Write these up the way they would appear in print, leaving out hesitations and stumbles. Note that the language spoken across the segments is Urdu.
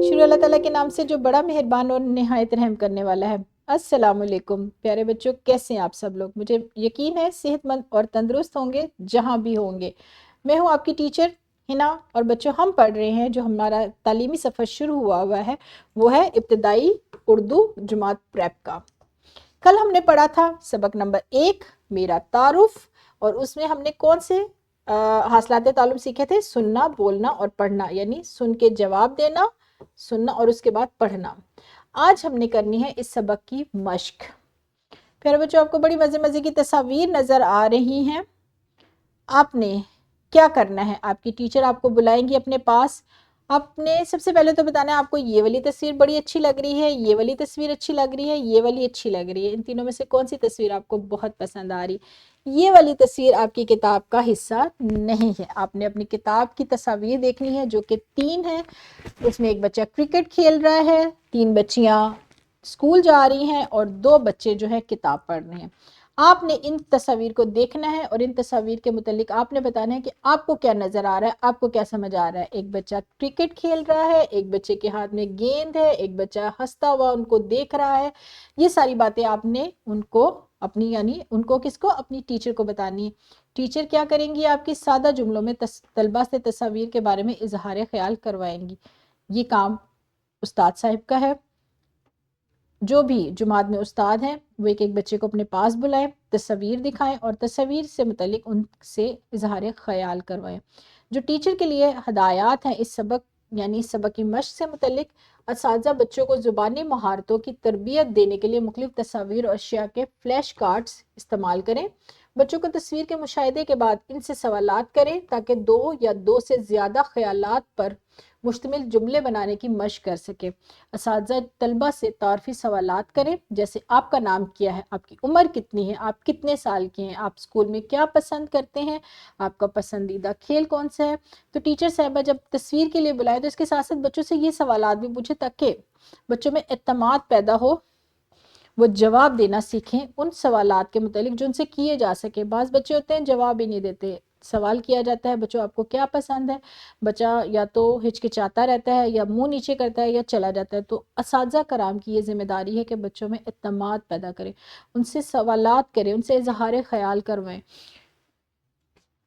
شروع اللہ تعالیٰ کے نام سے جو بڑا مہربان اور نہایت رحم کرنے والا ہے۔ السلام علیکم پیارے بچوں، کیسے ہیں آپ سب لوگ؟ مجھے یقین ہے صحت مند اور تندرست ہوں گے جہاں بھی ہوں گے۔ میں ہوں آپ کی ٹیچر ہنا، اور بچوں ہم پڑھ رہے ہیں جو ہمارا تعلیمی سفر شروع ہوا ہے وہ ہے ابتدائی اردو جماعت پریپ کا۔ کل ہم نے پڑھا تھا سبق نمبر 1 میرا تعارف، اور اس میں ہم نے کون سے حاصلات تعلم سیکھے تھے؟ سننا، بولنا اور پڑھنا، یعنی سن کے جواب دینا، سننا اور اس کے بعد پڑھنا۔ آج ہم نے کرنی ہے اس سبق کی مشق۔ پھر بچوں آپ کو بڑی مزے مزے کی تصاویر نظر آ رہی ہیں۔ آپ نے کیا کرنا ہے؟ آپ کی ٹیچر آپ کو بلائیں گی اپنے پاس۔ آپ نے سب سے پہلے تو بتانا ہے آپ کو یہ والی تصویر بڑی اچھی لگ رہی ہے، یہ والی تصویر اچھی لگ رہی ہے، یہ والی اچھی لگ رہی ہے۔ ان تینوں میں سے کون سی تصویر آپ کو بہت پسند آ رہی؟ یہ والی تصویر آپ کی کتاب کا حصہ نہیں ہے۔ آپ نے اپنی کتاب کی تصاویر دیکھنی ہے جو کہ 3 ہے۔ اس میں ایک بچہ کرکٹ کھیل رہا ہے، 3 بچیاں اسکول جا رہی ہیں اور 2 بچے جو ہے کتاب پڑھ رہے ہیں۔ آپ نے ان تصاویر کو دیکھنا ہے اور ان تصاویر کے متعلق آپ نے بتانا ہے کہ آپ کو کیا نظر آ رہا ہے، آپ کو کیا سمجھ آ رہا ہے۔ ایک بچہ کرکٹ کھیل رہا ہے، ایک بچے کے ہاتھ میں گیند ہے، ایک بچہ ہنستا ہوا ان کو دیکھ رہا ہے۔ یہ ساری باتیں آپ نے ان کو اپنی کس کو؟ اپنی ٹیچر کو بتانی ہے۔ ٹیچر کیا کریں گی؟ آپ کی سادہ جملوں میں طلبہ سے تصاویر کے بارے میں اظہار خیال کروائیں گی۔ یہ کام استاد صاحب کا ہے۔ جو بھی جماعت میں استاد ہیں وہ ایک ایک بچے کو اپنے پاس بلائیں، تصویر دکھائیں اور تصویر سے متعلق ان سے اظہار خیال کروائیں۔ جو ٹیچر کے لیے ہدایات ہیں اس سبق یعنی اس سبق کی مشق سے متعلق، اساتذہ بچوں کو زبانی مہارتوں کی تربیت دینے کے لیے مختلف تصاویر اور اشیاء کے فلیش کارڈز استعمال کریں۔ بچوں کو تصویر کے مشاہدے کے بعد ان سے سوالات کریں تاکہ 2 یا 2 سے زیادہ خیالات پر مشتمل جملے بنانے کی مشق کر سکے۔ اساتذہ طلبہ سے تعارفی سوالات کریں، جیسے آپ کا نام کیا ہے، آپ کی عمر کتنی ہے، آپ کتنے سال کے ہیں، آپ اسکول میں کیا پسند کرتے ہیں، آپ کا پسندیدہ کھیل کون سا ہے۔ تو ٹیچر صاحبہ جب تصویر کے لیے بلائے تو اس کے ساتھ ساتھ بچوں سے یہ سوالات بھی پوچھے تاکہ بچوں میں اعتماد پیدا ہو، وہ جواب دینا سیکھیں ان سوالات کے متعلق جو ان سے کیے جا سکے۔ بعض بچے ہوتے ہیں جواب ہی نہیں دیتے، سوال کیا جاتا ہے بچوں آپ کو کیا پسند ہے، بچہ یا تو ہچکچاتا رہتا ہے یا منہ نیچے کرتا ہے یا چلا جاتا ہے۔ تو اساتذہ کرام کی یہ ذمہ داری ہے کہ بچوں میں اعتماد پیدا کریں، ان سے سوالات کریں، ان سے اظہار خیال کروائیں۔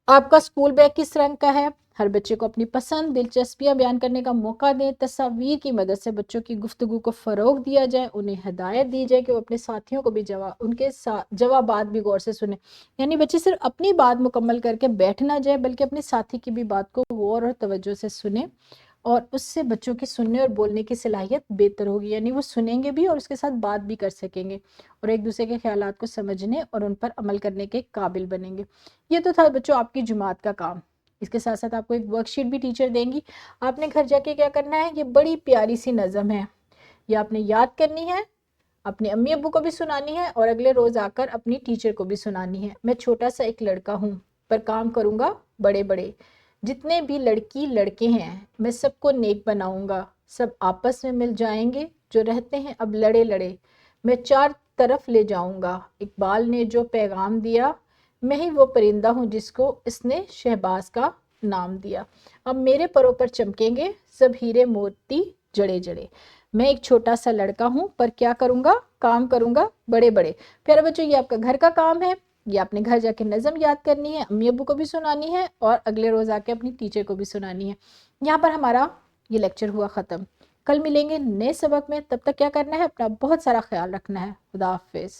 آپ کا اسکول بیگ کس رنگ کا ہے؟ ہر بچے کو اپنی پسند، دلچسپیاں بیان کرنے کا موقع دیں۔ تصاویر کی مدد سے بچوں کی گفتگو کو فروغ دیا جائے، انہیں ہدایت دی جائے کہ وہ اپنے ساتھیوں کو بھی ان کے جوابات بھی غور سے سنیں۔ یعنی بچے صرف اپنی بات مکمل کر کے بیٹھ نہ جائے بلکہ اپنے ساتھی کی بھی بات کو غور اور توجہ سے سنیں، اور اس سے بچوں کی سننے اور بولنے کی صلاحیت بہتر ہوگی۔ یعنی وہ سنیں گے بھی اور اس کے ساتھ بات بھی کر سکیں گے اور ایک دوسرے کے خیالات کو سمجھنے اور ان پر عمل کرنے کے قابل بنیں گے۔ یہ تو تھا بچوں آپ کی جماعت کا کام۔ اس کے ساتھ ساتھ آپ کو ایک ورک شیٹ بھی ٹیچر دیں گی، آپ نے گھر جا کے کیا کرنا ہے؟ یہ بڑی پیاری سی نظم ہے، یہ آپ نے یاد کرنی ہے، اپنے امی ابو کو بھی سنانی ہے اور اگلے روز آ کر اپنی ٹیچر کو بھی سنانی ہے۔ میں چھوٹا سا ایک لڑکا ہوں پر کام کروں گا بڑے بڑے، جتنے بھی لڑکی لڑکے ہیں میں سب کو نیک بناؤں گا، سب آپس میں مل جائیں گے، جو رہتے ہیں اب لڑے لڑے میں 4 طرف لے جاؤں گا۔ اقبال نے جو پیغام دیا، میں ہی وہ پرندہ ہوں جس کو اس نے شہباز کا نام دیا۔ اب میرے پروں پر چمکیں گے سب ہیرے موتی جڑے جڑے۔ میں ایک چھوٹا سا لڑکا ہوں پر کیا کروں گا؟ کام کروں گا بڑے بڑے۔ پیارے بچوں یہ آپ کا گھر کا کام ہے، یہ آپ نے گھر جا کے نظم یاد کرنی ہے، امی ابو کو بھی سنانی ہے اور اگلے روز آ کے اپنی ٹیچر کو بھی سنانی ہے۔ یہاں پر ہمارا یہ لیکچر ہوا ختم۔ کل ملیں گے نئے سبق میں، تب تک کیا کرنا ہے؟ اپنا بہت سارا خیال رکھنا ہے۔ خدا حافظ۔